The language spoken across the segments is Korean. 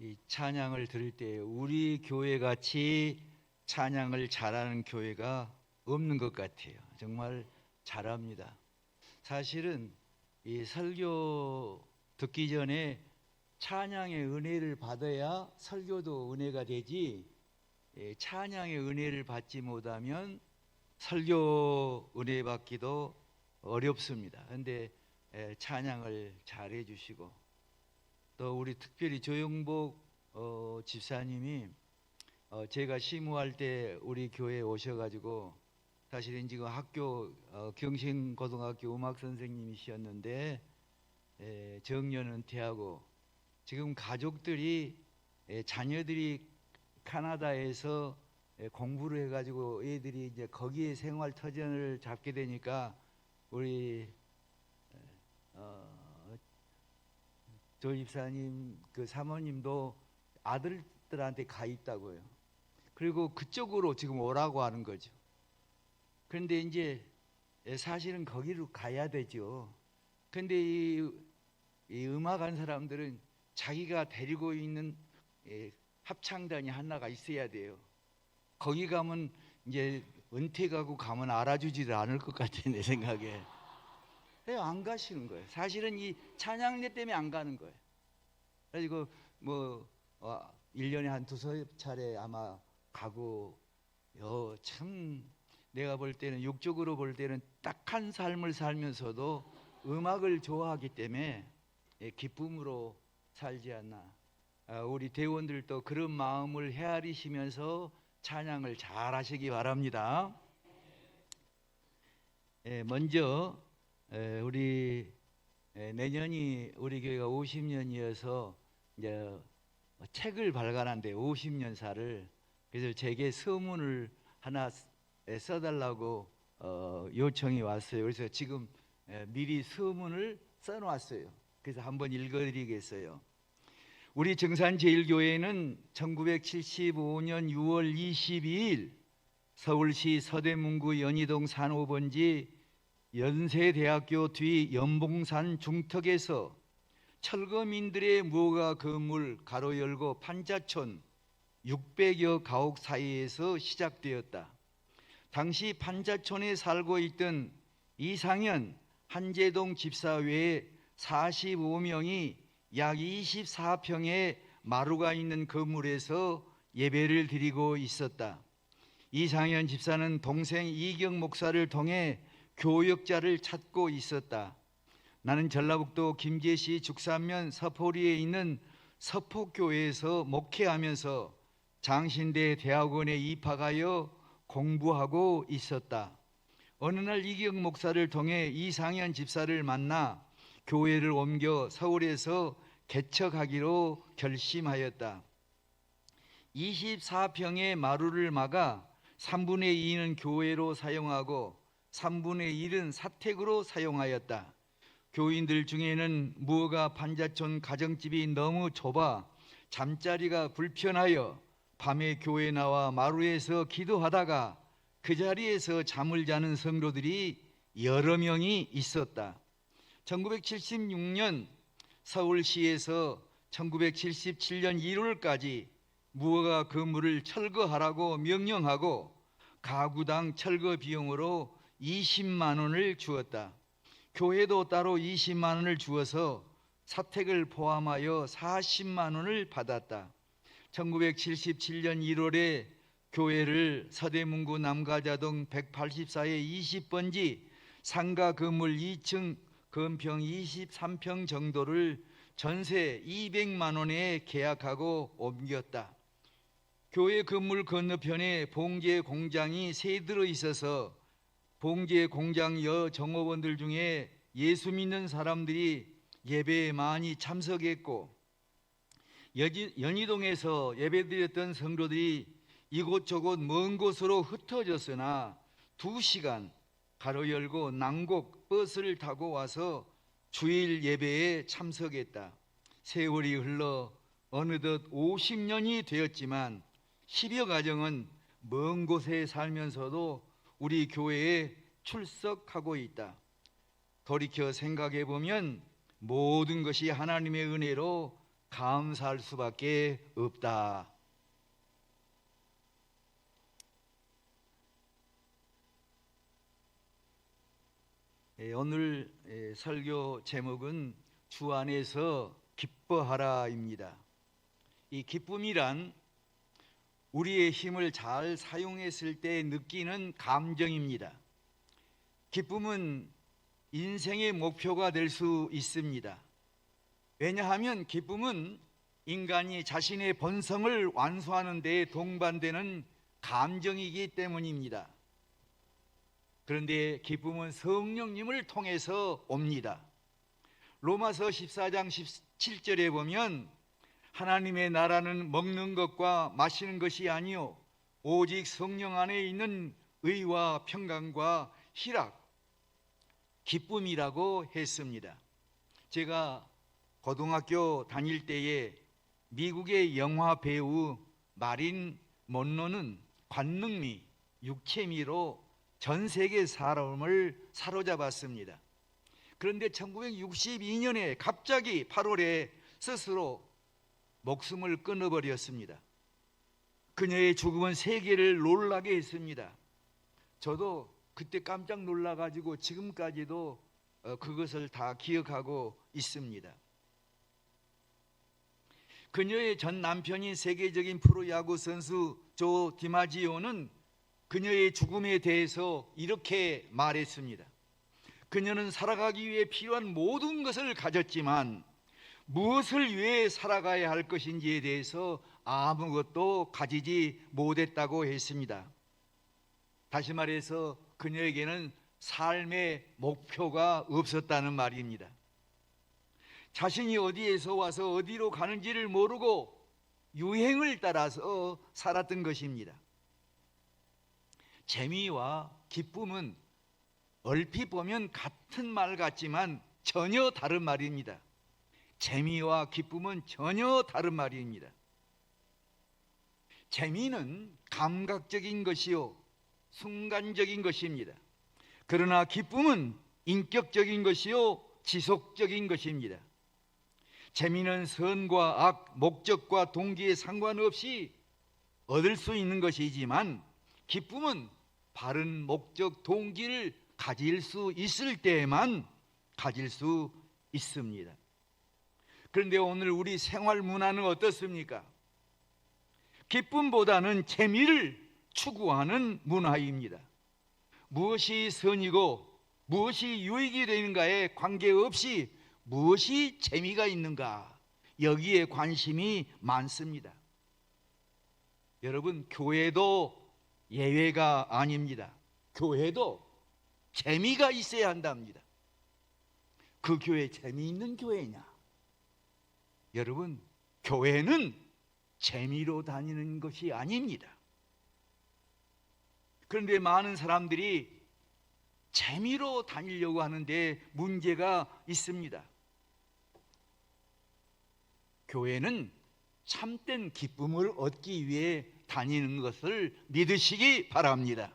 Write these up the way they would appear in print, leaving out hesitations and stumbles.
이 찬양을 들을 때 우리 교회 같이 찬양을 잘하는 교회가 없는 것 같아요. 정말 잘합니다. 사실은 이 설교 듣기 전에 찬양의 은혜를 받아야 설교도 은혜가 되지, 찬양의 은혜를 받지 못하면 설교 은혜 받기도 어렵습니다. 그런데 찬양을 잘해 주시고, 또 우리 특별히 조영복 집사님이 제가 시무할 때 우리 교회에 오셔가지고, 사실은 지금 학교 경신고등학교 음악 선생님이셨는데 정년 은퇴하고 지금 가족들이 자녀들이 캐나다에서 공부를 해가지고 애들이 이제 거기에 생활 터전을 잡게 되니까 우리 조 집사님 그 사모님도 아들들한테 가 있다고요. 그리고 그쪽으로 지금 오라고 하는 거죠. 그런데 이제 사실은 거기로 가야 되죠. 근데 이 음악하는 사람들은 자기가 데리고 있는 합창단이 하나가 있어야 돼요. 거기 가면 이제 은퇴 가고 가면 알아주지를 않을 것 같아요, 내 생각에. 안 가시는 거예요. 사실은 이 찬양대 때문에 안 가는 거예요. 그래서 뭐 1년에 한 두세 차례 아마 가고, 참 내가 볼 때는 육적으로 볼 때는 딱한 삶을 살면서도 음악을 좋아하기 때문에 기쁨으로 살지 않나. 우리 대원들도 그런 마음을 헤아리시면서 찬양을 잘 하시기 바랍니다. 먼저 우리 내년이 우리 교회가 50년이어서 이제 책을 발간한데 50년사를, 그래서 제게 서문을 하나 써달라고 요청이 왔어요. 그래서 지금 미리 서문을 써놓았어요. 그래서 한번 읽어드리겠어요. 우리 정산제일교회는 1975년 6월 22일 서울시 서대문구 연희동 산5번지 연세대학교 뒤 연봉산 중턱에서 철거민들의 무허가 건물 가로 열고 판자촌 600여 가옥 사이에서 시작되었다. 당시 판자촌에 살고 있던 이상현 한재동 집사 외에 45명이 약 24평의 마루가 있는 건물에서 예배를 드리고 있었다. 이상현 집사는 동생 이경 목사를 통해 교역자를 찾고 있었다. 나는 전라북도 김제시 죽산면 서포리에 있는 서포교회에서 목회하면서 장신대 대학원에 입학하여 공부하고 있었다. 어느 날 이경 목사를 통해 이상현 집사를 만나 교회를 옮겨 서울에서 개척하기로 결심하였다. 24평의 마루를 막아 3분의 2는 교회로 사용하고 3분의 1은 사택으로 사용하였다. 교인들 중에는 무허가 판자촌 가정집이 너무 좁아 잠자리가 불편하여 밤에 교회 나와 마루에서 기도하다가 그 자리에서 잠을 자는 성도들이 여러 명이 있었다. 1976년 서울시에서 1977년 1월까지 무허가 건물을 철거하라고 명령하고 가구당 철거 비용으로 20만 원을 주었다. 교회도 따로 20만 원을 주어서 사택을 포함하여 40만 원을 받았다. 1977년 1월에 교회를 서대문구 남가자동 184의 20번지 상가 건물 2층 건평 23평 정도를 전세 200만 원에 계약하고 옮겼다. 교회 건물 건너편에 봉제 공장이 세 들어 있어서 봉제 공장 여정업원들 중에 예수 믿는 사람들이 예배에 많이 참석했고, 연희동에서 예배드렸던 성도들이 이곳저곳 먼 곳으로 흩어졌으나 2시간 가로 열고 난곡 버스를 타고 와서 주일 예배에 참석했다. 세월이 흘러 어느덧 50년이 되었지만 10여 가정은 먼 곳에 살면서도 우리 교회에 출석하고 있다. 돌이켜 생각해 보면 모든 것이 하나님의 은혜로 감사할 수밖에 없다. 오늘 설교 제목은 주 안에서 기뻐하라입니다. 이 기쁨이란 우리의 힘을 잘 사용했을 때 느끼는 감정입니다. 기쁨은 인생의 목표가 될 수 있습니다. 왜냐하면 기쁨은 인간이 자신의 본성을 완수하는 데 동반되는 감정이기 때문입니다. 그런데 기쁨은 성령님을 통해서 옵니다. 로마서 14장 17절에 보면 하나님의 나라는 먹는 것과 마시는 것이 아니요 오직 성령 안에 있는 의와 평강과 희락, 기쁨이라고 했습니다. 제가 고등학교 다닐 때에 미국의 영화 배우 마린 먼로는 관능미, 육체미로 전 세계 사람을 사로잡았습니다. 그런데 1962년에 갑자기 8월에 스스로 목숨을 끊어버렸습니다. 그녀의 죽음은 세계를 놀라게 했습니다. 저도 그때 깜짝 놀라가지고 지금까지도 그것을 다 기억하고 있습니다. 그녀의 전 남편인 세계적인 프로야구 선수 조 디마지오는 그녀의 죽음에 대해서 이렇게 말했습니다. 그녀는 살아가기 위해 필요한 모든 것을 가졌지만 무엇을 위해 살아가야 할 것인지에 대해서 아무것도 가지지 못했다고 했습니다. 다시 말해서 그녀에게는 삶의 목표가 없었다는 말입니다. 자신이 어디에서 와서 어디로 가는지를 모르고 유행을 따라서 살았던 것입니다. 재미와 기쁨은 얼핏 보면 같은 말 같지만 전혀 다른 말입니다. 재미와 기쁨은 전혀 다른 말입니다. 재미는 감각적인 것이요 순간적인 것입니다. 그러나 기쁨은 인격적인 것이요 지속적인 것입니다. 재미는 선과 악, 목적과 동기에 상관없이 얻을 수 있는 것이지만 기쁨은 바른 목적, 동기를 가질 수 있을 때에만 가질 수 있습니다. 그런데 오늘 우리 생활 문화는 어떻습니까? 기쁨보다는 재미를 추구하는 문화입니다. 무엇이 선이고 무엇이 유익이 되는가에 관계없이 무엇이 재미가 있는가, 여기에 관심이 많습니다. 여러분, 교회도 예외가 아닙니다. 교회도 재미가 있어야 한답니다. 그 교회 재미있는 교회냐? 여러분, 교회는 재미로 다니는 것이 아닙니다. 그런데 많은 사람들이 재미로 다니려고 하는데 문제가 있습니다. 교회는 참된 기쁨을 얻기 위해 다니는 것을 믿으시기 바랍니다.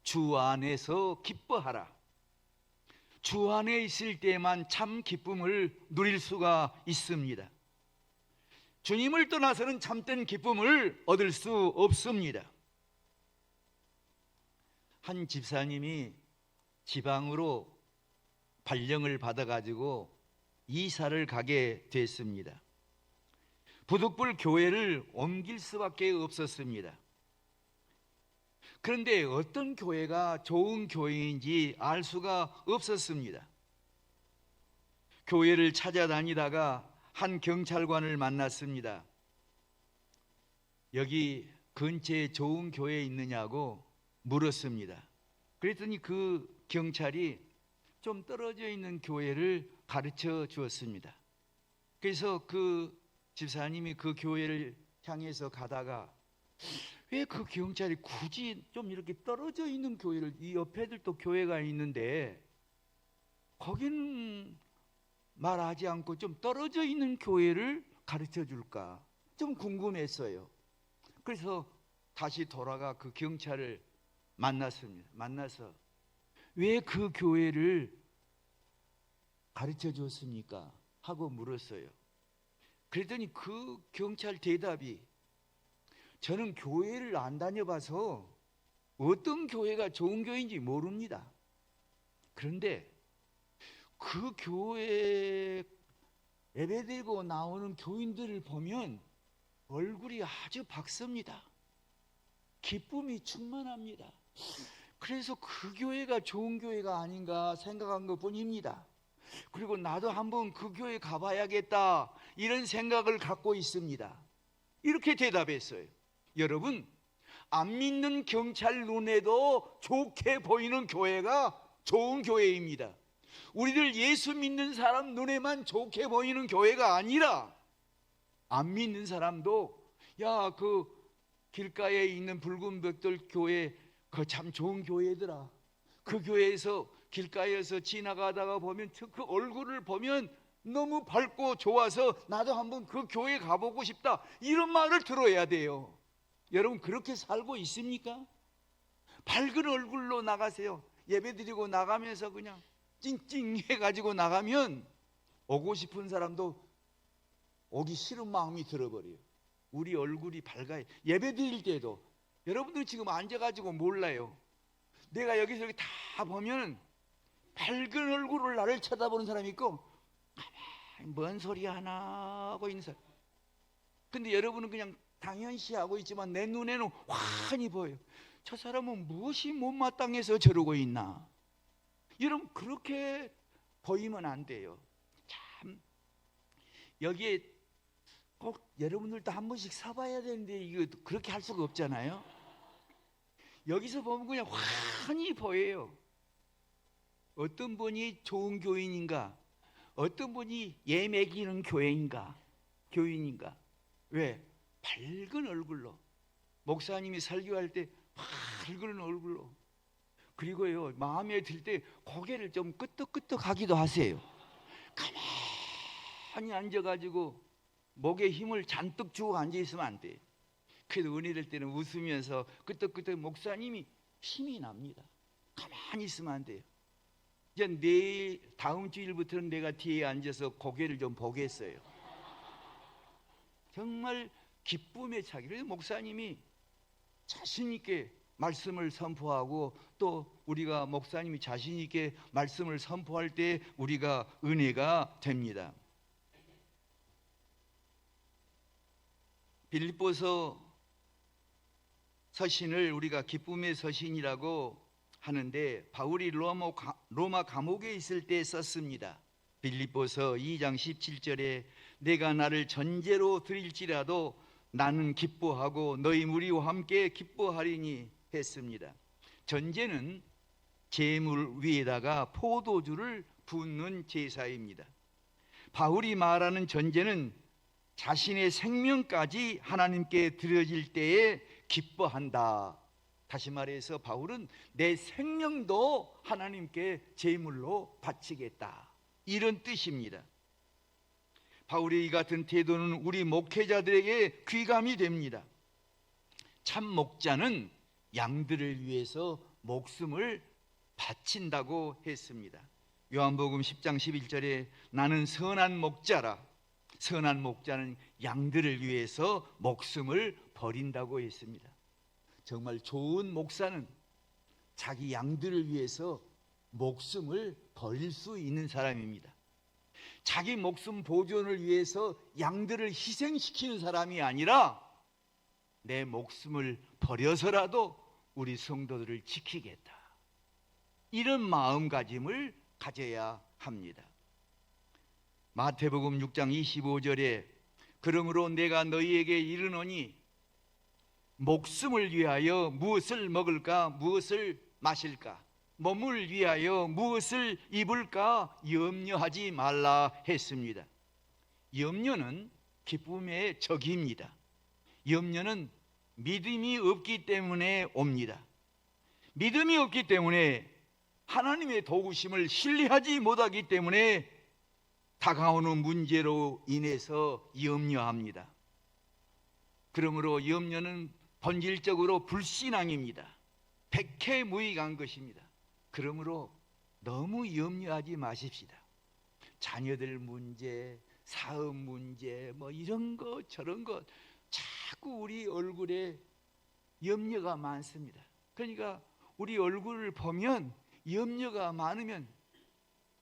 주 안에서 기뻐하라. 주 안에 있을 때만 참 기쁨을 누릴 수가 있습니다. 주님을 떠나서는 참된 기쁨을 얻을 수 없습니다. 한 집사님이 지방으로 발령을 받아가지고 이사를 가게 됐습니다. 부득불 교회를 옮길 수밖에 없었습니다. 그런데 어떤 교회가 좋은 교회인지 알 수가 없었습니다. 교회를 찾아다니다가 한 경찰관을 만났습니다. 여기 근처에 좋은 교회 있느냐고 물었습니다. 그랬더니 그 경찰이 좀 떨어져 있는 교회를 가르쳐 주었습니다. 그래서 그 집사님이 그 교회를 향해서 가다가 왜 그 경찰이 굳이 좀 이렇게 떨어져 있는 교회를, 이 옆에들 또 교회가 있는데 거기는 말하지 않고 좀 떨어져 있는 교회를 가르쳐 줄까 좀 궁금했어요. 그래서 다시 돌아가 그 경찰을 만났습니다. 만나서 왜 그 교회를 가르쳐 줬습니까? 하고 물었어요. 그랬더니 그 경찰 대답이, 저는 교회를 안 다녀봐서 어떤 교회가 좋은 교회인지 모릅니다. 그런데 그 교회 예배드리고 나오는 교인들을 보면 얼굴이 아주 밝습니다. 기쁨이 충만합니다. 그래서 그 교회가 좋은 교회가 아닌가 생각한 것뿐입니다. 그리고 나도 한번 그 교회 가봐야겠다, 이런 생각을 갖고 있습니다. 이렇게 대답했어요. 여러분, 안 믿는 경찰 눈에도 좋게 보이는 교회가 좋은 교회입니다. 우리들 예수 믿는 사람 눈에만 좋게 보이는 교회가 아니라 안 믿는 사람도, 야, 그 길가에 있는 붉은 벽돌 교회 그 참 좋은 교회더라, 그 교회에서 길가에서 지나가다가 보면 그 얼굴을 보면 너무 밝고 좋아서 나도 한번 그 교회 가보고 싶다, 이런 말을 들어야 돼요. 여러분, 그렇게 살고 있습니까? 밝은 얼굴로 나가세요. 예배드리고 나가면서 그냥 찡찡해가지고 나가면 오고 싶은 사람도 오기 싫은 마음이 들어버려요. 우리 얼굴이 밝아요. 예배드릴 때도 여러분들 지금 앉아가지고 몰라요. 내가 여기서 이렇게 다 보면 밝은 얼굴을 나를 쳐다보는 사람이 있고, 가만히 뭔 소리 하나 하고 있는 사람. 근데 여러분은 그냥 당연시하고 있지만 내 눈에는 환히 보여요. 저 사람은 무엇이 못마땅해서 저러고 있나. 여러분, 그렇게 보이면 안 돼요. 참, 여기에 꼭 여러분들도 한 번씩 서봐야 되는데 이거 그렇게 할 수가 없잖아요. 여기서 보면 그냥 환히 보여요. 어떤 분이 좋은 교인인가, 어떤 분이 예매기는 교인인가. 왜? 밝은 얼굴로. 목사님이 설교할 때 밝은 얼굴로. 그리고요, 마음에 들 때 고개를 좀 끄덕끄덕 하기도 하세요. 가만히 앉아가지고 목에 힘을 잔뜩 주고 앉아있으면 안 돼. 그래도 은혜 될 때는 웃으면서 끄덕끄덕. 목사님이 힘이 납니다. 가만히 있으면 안 돼요. 이제 다음 주일부터는 내가 뒤에 앉아서 고개를 좀 보겠어요. 정말 기쁨에 차기. 그래서 목사님이 자신 있게 말씀을 선포하고, 또 우리가 목사님이 자신 있게 말씀을 선포할 때 우리가 은혜가 됩니다. 빌립보서 서신을 우리가 기쁨의 서신이라고 하는데, 바울이 로마 감옥에 있을 때 썼습니다. 빌립보서 2장 17절에 내가 나를 전제로 드릴지라도 나는 기뻐하고 너희 무리와 함께 기뻐하리니 했습니다. 전제는 제물 위에다가 포도주를 붓는 제사입니다. 바울이 말하는 전제는 자신의 생명까지 하나님께 드려질 때에 기뻐한다. 다시 말해서 바울은 내 생명도 하나님께 제물로 바치겠다, 이런 뜻입니다. 바울의 이 같은 태도는 우리 목회자들에게 귀감이 됩니다. 참 목자는 양들을 위해서 목숨을 바친다고 했습니다. 요한복음 10장 11절에 나는 선한 목자라. 선한 목자는 양들을 위해서 목숨을 버린다고 했습니다. 정말 좋은 목사는 자기 양들을 위해서 목숨을 버릴 수 있는 사람입니다. 자기 목숨 보존을 위해서 양들을 희생시키는 사람이 아니라 내 목숨을 버려서라도 우리 성도들을 지키겠다, 이런 마음가짐을 가져야 합니다. 마태복음 6장 25절에 그러므로 내가 너희에게 이르노니 목숨을 위하여 무엇을 먹을까 무엇을 마실까, 몸을 위하여 무엇을 입을까 염려하지 말라 했습니다. 염려는 기쁨의 적입니다. 염려는 믿음이 없기 때문에 옵니다. 믿음이 없기 때문에 하나님의 도우심을 신뢰하지 못하기 때문에 다가오는 문제로 인해서 염려합니다. 그러므로 염려는 본질적으로 불신앙입니다. 백해무익한 것입니다. 그러므로 너무 염려하지 마십시다. 자녀들 문제, 사업 문제 뭐 이런 거 저런 거 자꾸 우리 얼굴에 염려가 많습니다. 그러니까 우리 얼굴을 보면 염려가 많으면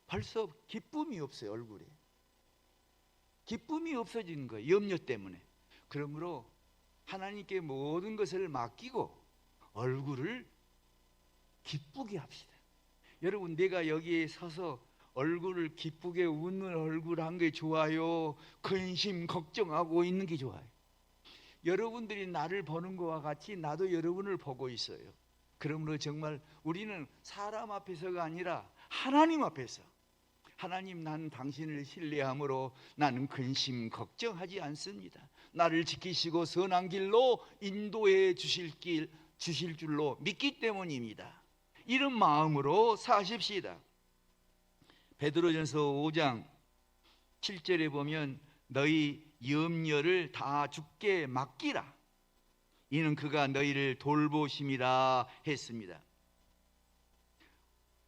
벌써 기쁨이 없어요. 얼굴에 기쁨이 없어지는 거예요. 염려 때문에. 그러므로 하나님께 모든 것을 맡기고 얼굴을 기쁘게 합시다. 여러분, 내가 여기에 서서 얼굴을 기쁘게 웃는 얼굴 한 게 좋아요? 근심 걱정하고 있는 게 좋아요? 여러분들이 나를 보는 것과 같이 나도 여러분을 보고 있어요. 그러므로 정말 우리는 사람 앞에서가 아니라 하나님 앞에서, 하나님, 나는 당신을 신뢰함으로 나는 근심 걱정하지 않습니다. 나를 지키시고 선한 길로 인도해 주실 줄로 믿기 때문입니다. 이런 마음으로 사십시다. 베드로전서 5장 7절에 보면 너희 염려를 다 주께 맡기라. 이는 그가 너희를 돌보심이라 했습니다.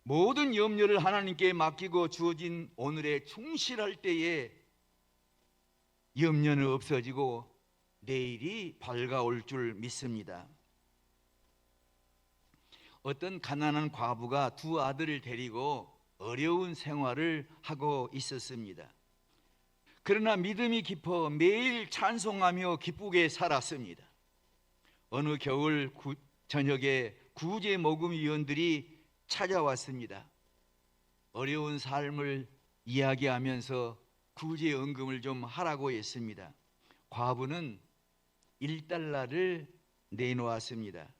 모든 염려를 하나님께 맡기고 주어진 오늘에 충실할 때에 염려는 없어지고 내일이 밝아올 줄 믿습니다. 어떤 가난한 과부가 두 아들을 데리고 어려운 생활을 하고 있었습니다. 그러나 믿음이 깊어 매일 찬송하며 기쁘게 살았습니다. 어느 겨울 저녁에 구제 모금위원들이 찾아왔습니다. 어려운 삶을 이야기하면서 구제 헌금을 좀 하라고 했습니다. 과부는 1달러를 내놓았습니다.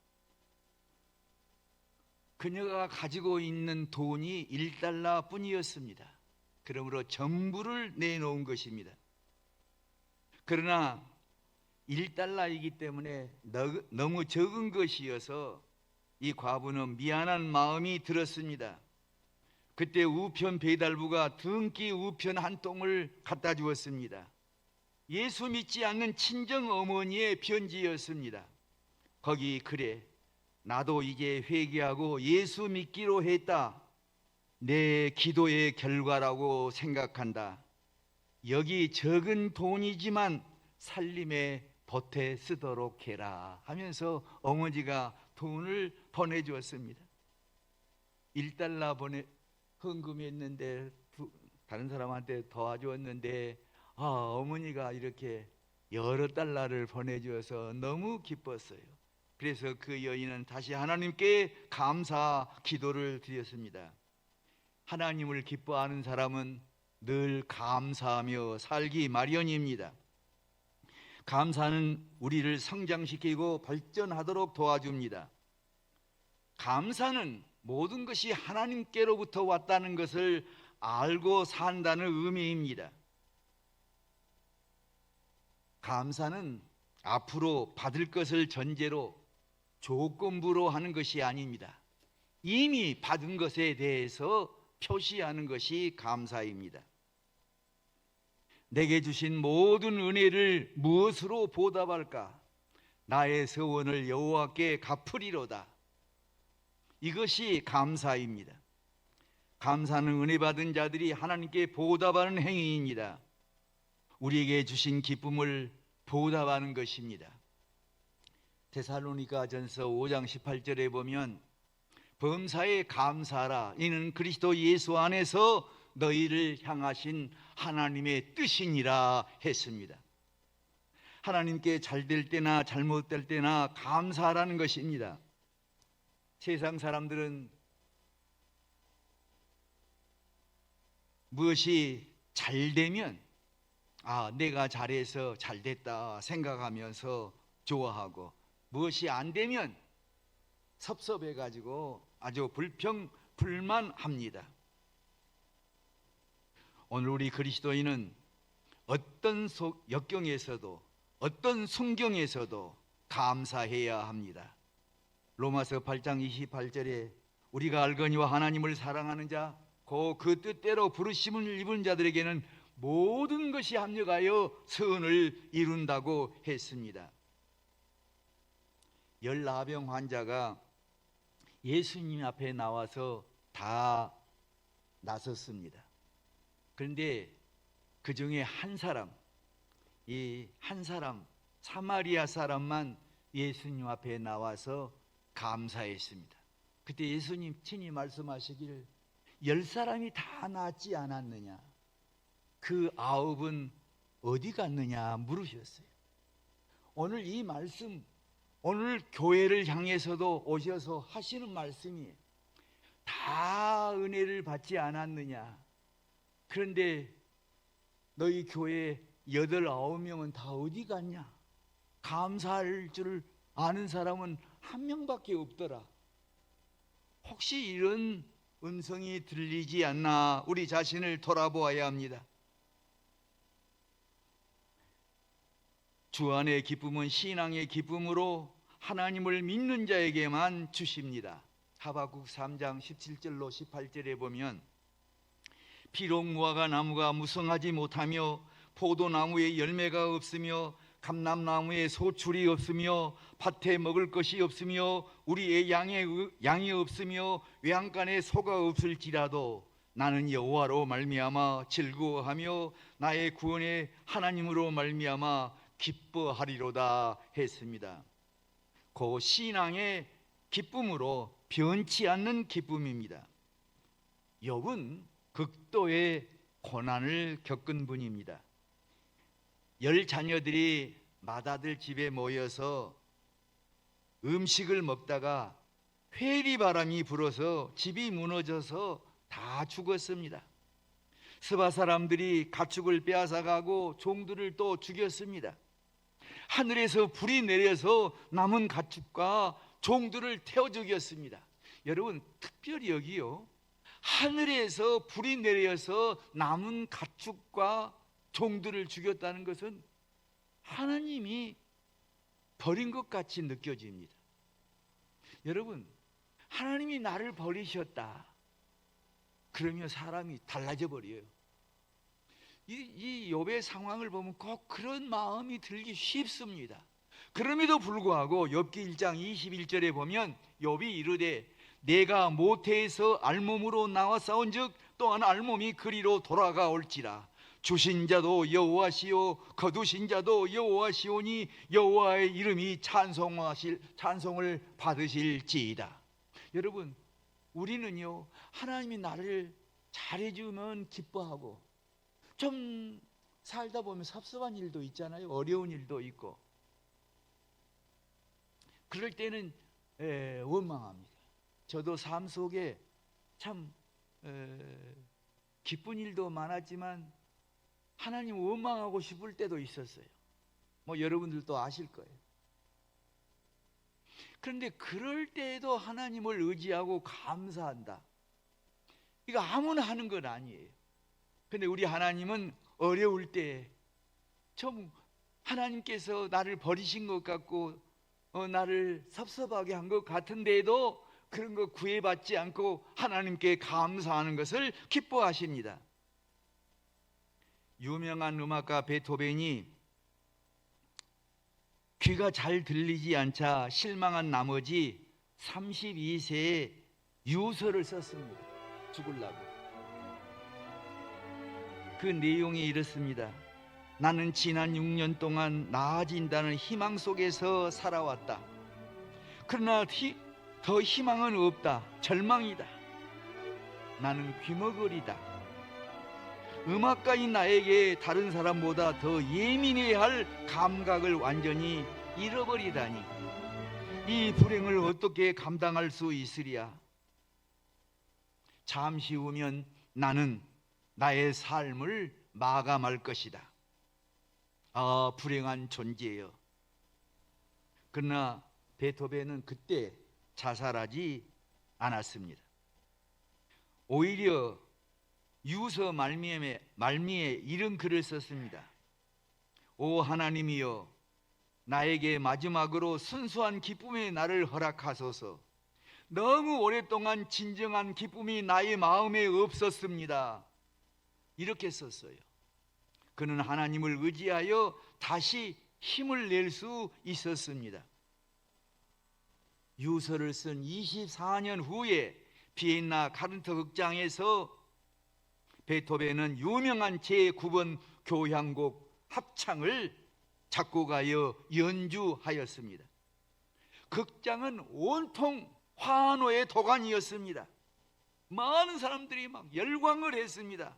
그녀가 가지고 있는 돈이 1달러 뿐이었습니다. 그러므로 전부를 내놓은 것입니다. 그러나 1달러이기 때문에 너무 적은 것이어서 이 과부는 미안한 마음이 들었습니다. 그때 우편 배달부가 등기 우편 한 통을 갖다 주었습니다. 예수 믿지 않는 친정 어머니의 편지였습니다. 거기 그래, 나도 이제 회개하고 예수 믿기로 했다. 내 기도의 결과라고 생각한다. 여기 적은 돈이지만 살림에 보태 쓰도록 해라 하면서 어머니가 돈을 보내주었습니다. 1달러 헌금했는데 다른 사람한테 도와주었는데 어머니가 이렇게 여러 달러를 보내주어서 너무 기뻤어요. 그래서 그 여인은 다시 하나님께 감사 기도를 드렸습니다. 하나님을 기뻐하는 사람은 늘 감사하며 살기 마련입니다. 감사는 우리를 성장시키고 발전하도록 도와줍니다. 감사는 모든 것이 하나님께로부터 왔다는 것을 알고 산다는 의미입니다. 감사는 앞으로 받을 것을 전제로 조건부로 하는 것이 아닙니다. 이미 받은 것에 대해서 표시하는 것이 감사입니다. 내게 주신 모든 은혜를 무엇으로 보답할까? 나의 서원을 여호와께 갚으리로다. 이것이 감사입니다. 감사는 은혜 받은 자들이 하나님께 보답하는 행위입니다. 우리에게 주신 기쁨을 보답하는 것입니다. 데살로니가전서 5장 18절에 보면 범사에 감사하라. 이는 그리스도 예수 안에서 너희를 향하신 하나님의 뜻이니라 했습니다. 하나님께 잘될 때나 잘못될 때나 감사하라는 것입니다. 세상 사람들은 무엇이 잘 되면 내가 잘해서 잘됐다 생각하면서 좋아하고, 무엇이 안 되면 섭섭해 가지고 아주 불평불만합니다. 오늘 우리 그리스도인은 어떤 역경에서도 어떤 순경에서도 감사해야 합니다. 로마서 8장 28절에 우리가 알거니와 하나님을 사랑하는 자 곧 그 뜻대로 부르심을 입은 자들에게는 모든 것이 합력하여 선을 이룬다고 했습니다. 열나병 환자가 예수님 앞에 나와서 다 나섰습니다. 그런데 그 중에 한 사람, 이 한 사람, 사마리아 사람만 예수님 앞에 나와서 감사했습니다. 그때 예수님 친히 말씀하시기를 10사람이 다 낫지 않았느냐? 그 9은 어디 갔느냐 물으셨어요. 오늘 이 말씀, 오늘 교회를 향해서도 오셔서 하시는 말씀이 다 은혜를 받지 않았느냐? 그런데 너희 교회 8, 9명은 다 어디 갔냐? 감사할 줄 아는 사람은 한 명밖에 없더라. 혹시 이런 음성이 들리지 않나 우리 자신을 돌아보아야 합니다. 주 안의 기쁨은 신앙의 기쁨으로 하나님을 믿는 자에게만 주십니다. 하박국 3장 17절로 18절에 보면 비록 무화과 나무가 무성하지 못하며 포도나무에 열매가 없으며 감람나무에 소출이 없으며 밭에 먹을 것이 없으며 우리의 양이 없으며 외양간에 소가 없을지라도 나는 여호와로 말미암아 즐거워하며 나의 구원의 하나님으로 말미암아 기뻐하리로다 했습니다. 그 신앙의 기쁨으로 변치 않는 기쁨입니다. 욥은 극도의 고난을 겪은 분입니다. 10 자녀들이 맏아들 집에 모여서 음식을 먹다가 회리바람이 불어서 집이 무너져서 다 죽었습니다. 스바 사람들이 가축을 빼앗아가고 종들을 또 죽였습니다. 하늘에서 불이 내려서 남은 가축과 종들을 태워 죽였습니다. 여러분, 특별히 여기요, 하늘에서 불이 내려서 남은 가축과 종들을 죽였다는 것은 하나님이 버린 것 같이 느껴집니다. 여러분, 하나님이 나를 버리셨다 그러면 사람이 달라져 버려요. 이 욥의 상황을 보면 꼭 그런 마음이 들기 쉽습니다. 그럼에도 불구하고 욥기 1장 21절에 보면 욥이 이르되 내가 모태에서 알몸으로 나와 싸운즉 또한 알몸이 그리로 돌아가올지라. 주신 자도 여호와시요 거두신 자도 여호와시오니 여호와의 이름이 찬송을 받으실지이다. 여러분, 우리는요, 하나님이 나를 잘해주면 기뻐하고 좀 살다 보면 섭섭한 일도 있잖아요. 어려운 일도 있고 그럴 때는 원망합니다. 저도 삶 속에 참 기쁜 일도 많았지만 하나님 원망하고 싶을 때도 있었어요. 뭐 여러분들도 아실 거예요. 그런데 그럴 때에도 하나님을 의지하고 감사한다. 이거 아무나 하는 건 아니에요. 그런데 우리 하나님은 어려울 때 좀 하나님께서 나를 버리신 것 같고 나를 섭섭하게 한 것 같은데도 그런 거 구애받지 않고 하나님께 감사하는 것을 기뻐하십니다. 유명한 음악가 베토벤이 귀가 잘 들리지 않자 실망한 나머지 32세에 유서를 썼습니다. 죽으려고. 그 내용이 이렇습니다. 나는 지난 6년 동안 나아진다는 희망 속에서 살아왔다. 그러나 더 희망은 없다. 절망이다. 나는 귀머거리다. 음악가인 나에게 다른 사람보다 더 예민해야 할 감각을 완전히 잃어버리다니 이 불행을 어떻게 감당할 수 있으랴. 잠시 후면 나는 나의 삶을 마감할 것이다. 아, 불행한 존재여. 그러나 베토벤은 그때 자살하지 않았습니다. 오히려 유서 말미에 이런 글을 썼습니다. 오 하나님이여, 나에게 마지막으로 순수한 기쁨의 날을 허락하소서. 너무 오랫동안 진정한 기쁨이 나의 마음에 없었습니다. 이렇게 썼어요. 그는 하나님을 의지하여 다시 힘을 낼 수 있었습니다. 유서를 쓴 24년 후에 비엔나 카른트 극장에서 베토벤은 유명한 제9번 교향곡 합창을 작곡하여 연주하였습니다. 극장은 온통 환호의 도가니였습니다. 많은 사람들이 막 열광을 했습니다.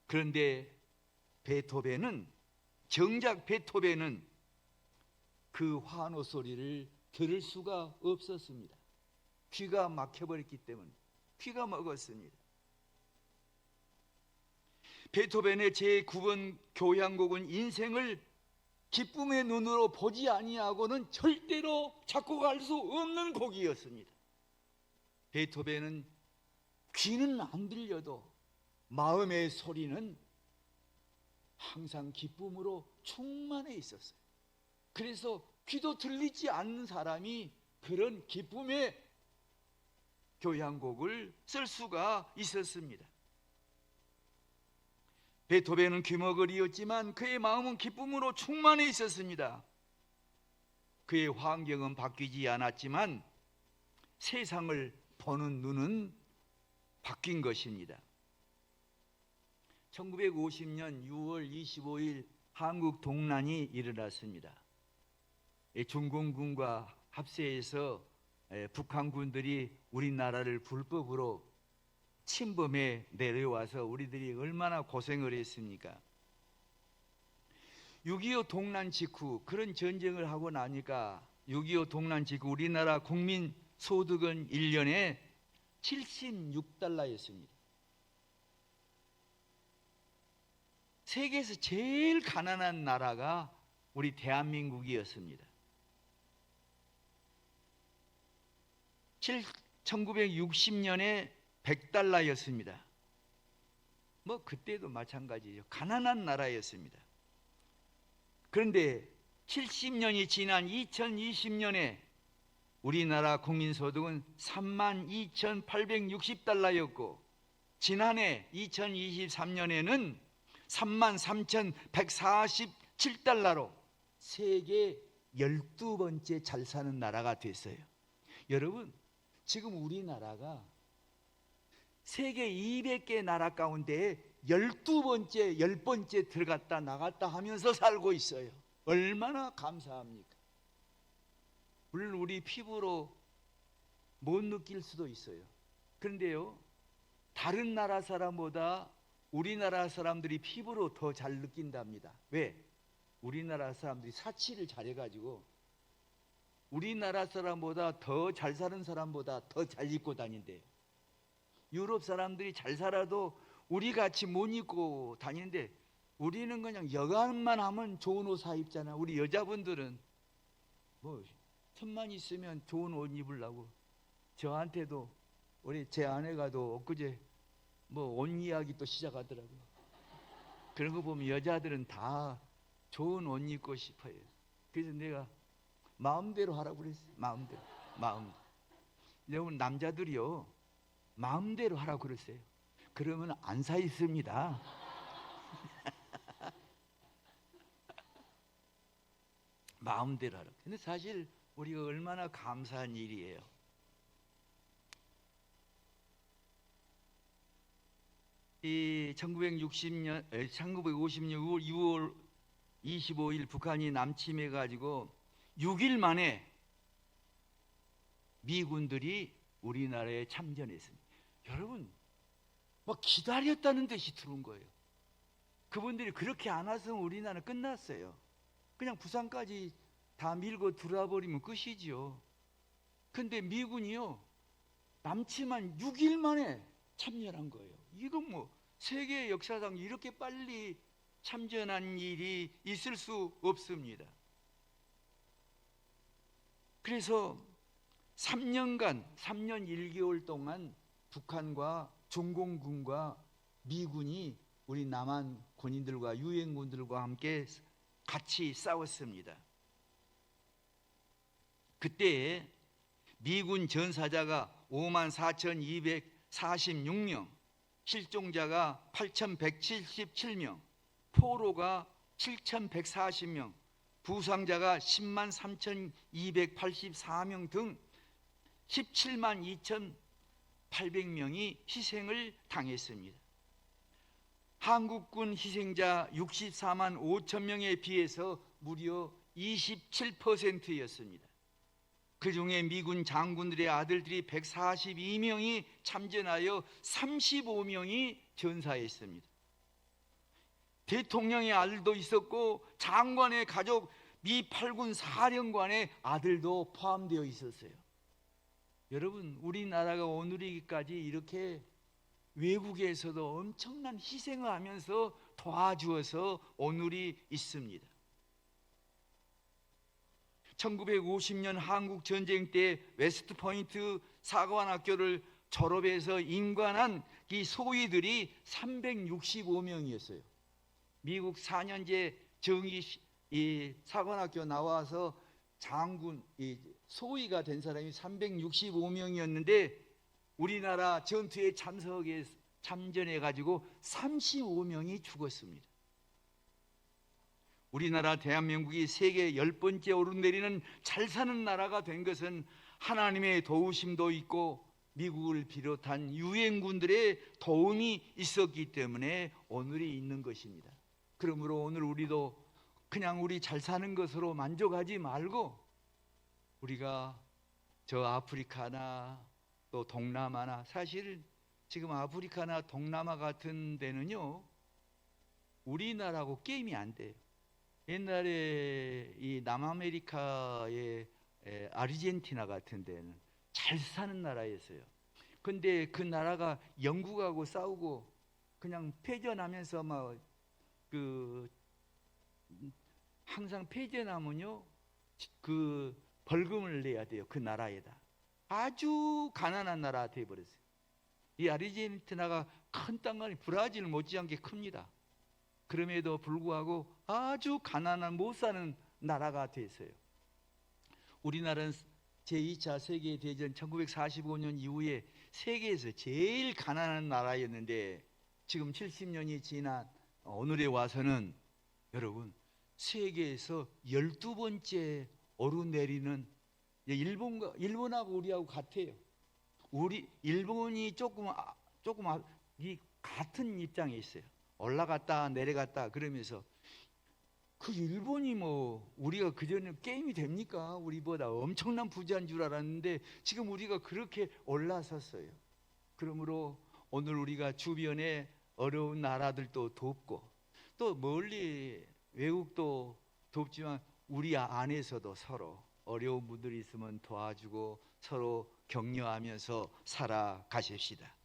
그런데 정작 베토벤은 그 환호 소리를 들을 수가 없었습니다. 귀가 막혀버렸기 때문에 귀가 먹었습니다. 베토벤의 제9번 교향곡은 인생을 기쁨의 눈으로 보지 아니하고는 절대로 작곡할 수 없는 곡이었습니다. 베토벤은 귀는 안 들려도 마음의 소리는 항상 기쁨으로 충만해 있었어요. 그래서 귀도 들리지 않는 사람이 그런 기쁨의 교향곡을 쓸 수가 있었습니다. 베토벤은 귀머거리였지만 그의 마음은 기쁨으로 충만해 있었습니다. 그의 환경은 바뀌지 않았지만 세상을 보는 눈은 바뀐 것입니다. 1950년 6월 25일 한국 동란이 일어났습니다. 중공군과 합세해서 북한군들이 우리나라를 불법으로 침범해 내려와서 우리들이 얼마나 고생을 했습니까? 6.25 동란 직후 그런 전쟁을 하고 나니까 6.25 동란 직후 우리나라 국민 소득은 1년에 76달러였습니다. 세계에서 제일 가난한 나라가 우리 대한민국이었습니다. 1960년에 100달러였습니다. 뭐 그때도 마찬가지죠. 가난한 나라였습니다. 그런데 70년이 지난 2020년에 우리나라 국민소득은 32,860달러였고 지난해 2023년에는 33,147달러로 세계 12번째 잘 사는 나라가 됐어요. 여러분, 지금 우리나라가 세계 200개 나라 가운데 12번째, 10번째 들어갔다 나갔다 하면서 살고 있어요. 얼마나 감사합니까? 물론 우리 피부로 못 느낄 수도 있어요. 그런데요, 다른 나라 사람보다 우리나라 사람들이 피부로 더 잘 느낀답니다. 왜? 우리나라 사람들이 사치를 잘해가지고 우리나라 사람보다 더 잘 사는 사람보다 더 잘 입고 다닌대요. 유럽 사람들이 잘 살아도 우리 같이 못 입고 다니는데 우리는 그냥 여간만 하면 좋은 옷 사 입잖아. 우리 여자분들은 뭐 천만 있으면 좋은 옷 입으려고. 저한테도 우리 제 아내가도 엊그제 뭐 옷 이야기 또 시작하더라고요. 그런 거 보면 여자들은 다 좋은 옷 입고 싶어요. 그래서 내가 마음대로 하라고 그랬어요. 마음대로. 여러분, 남자들이요 마음대로 하라고 그랬어요. 그러면 안 사 있습니다. 마음대로 하라고. 근데 사실 우리가 얼마나 감사한 일이에요. 이 1950년 6월 25일 북한이 남침해 가지고 6일 만에 미군들이 우리나라에 참전했습니다. 여러분, 막 기다렸다는 듯이 들어온 거예요. 그분들이 그렇게 안 왔으면 우리나라 끝났어요. 그냥 부산까지 다 밀고 들어와 버리면 끝이지요. 근데 미군이요 남침한 6일 만에 참전한 거예요. 이건 뭐 세계 역사상 이렇게 빨리 참전한 일이 있을 수 없습니다. 그래서 3년 1개월 동안 북한과 중공군과 미군이 우리 남한 군인들과 유엔군들과 함께 같이 싸웠습니다. 그때 미군 전사자가 54,246명, 실종자가 8,177명, 포로가 7,140명, 부상자가 103,284명 등 172,800명이 희생을 당했습니다. 한국군 희생자 64만 5천 명에 비해서 무려 27%였습니다. 그중에 미군 장군들의 아들들이 142명이 참전하여 35명이 전사했습니다. 대통령의 아들도 있었고 장관의 가족, 미 8군 사령관의 아들도 포함되어 있었어요. 여러분, 우리나라가 오늘이기까지 이렇게 외국에서도 엄청난 희생을 하면서 도와주어서 오늘이 있습니다. 1950년 한국 전쟁 때 웨스트포인트 사관학교를 졸업해서 임관한 이 소위들이 365명이었어요. 미국 4년제 정의 이 사관학교 나와서 장군 소위가 된 사람이 365명이었는데 우리나라 전투에 참전해 가지고 35명이 죽었습니다. 우리나라 대한민국이 세계 10번째 오르내리는 잘 사는 나라가 된 것은 하나님의 도우심도 있고 미국을 비롯한 유엔군들의 도움이 있었기 때문에 오늘이 있는 것입니다. 그러므로 오늘 우리도 그냥 우리 잘 사는 것으로 만족하지 말고 우리가 저 아프리카나 또 동남아나, 사실 지금 아프리카나 동남아 같은 데는요 우리나라하고 게임이 안 돼요. 옛날에 이 남아메리카의 아르헨티나 같은 데는 잘 사는 나라였어요. 근데 그 나라가 영국하고 싸우고 그냥 패전하면서 막 항상 패전하면요 그 벌금을 내야 돼요. 그 나라에다. 아주 가난한 나라가 되어버렸어요. 이 아르헨티나가 큰 땅이 브라질 못지않게 큽니다. 그럼에도 불구하고 아주 가난한 못 사는 나라가 됐어요. 우리나라는 제2차 세계대전 1945년 이후에 세계에서 제일 가난한 나라였는데 지금 70년이 지난 오늘에 와서는 여러분 세계에서 12번째 오르내리는, 일본하고 우리하고 같아요. 일본이 조금 같은 입장에 있어요. 올라갔다 내려갔다 그러면서 그 일본이 뭐 우리가 그전에 게임이 됩니까? 우리보다 엄청난 부자인 줄 알았는데 지금 우리가 그렇게 올라섰어요. 그러므로 오늘 우리가 주변에 어려운 나라들도 돕고 또 멀리 외국도 돕지만 우리 안에서도 서로 어려운 분들이 있으면 도와주고 서로 격려하면서 살아가십시다.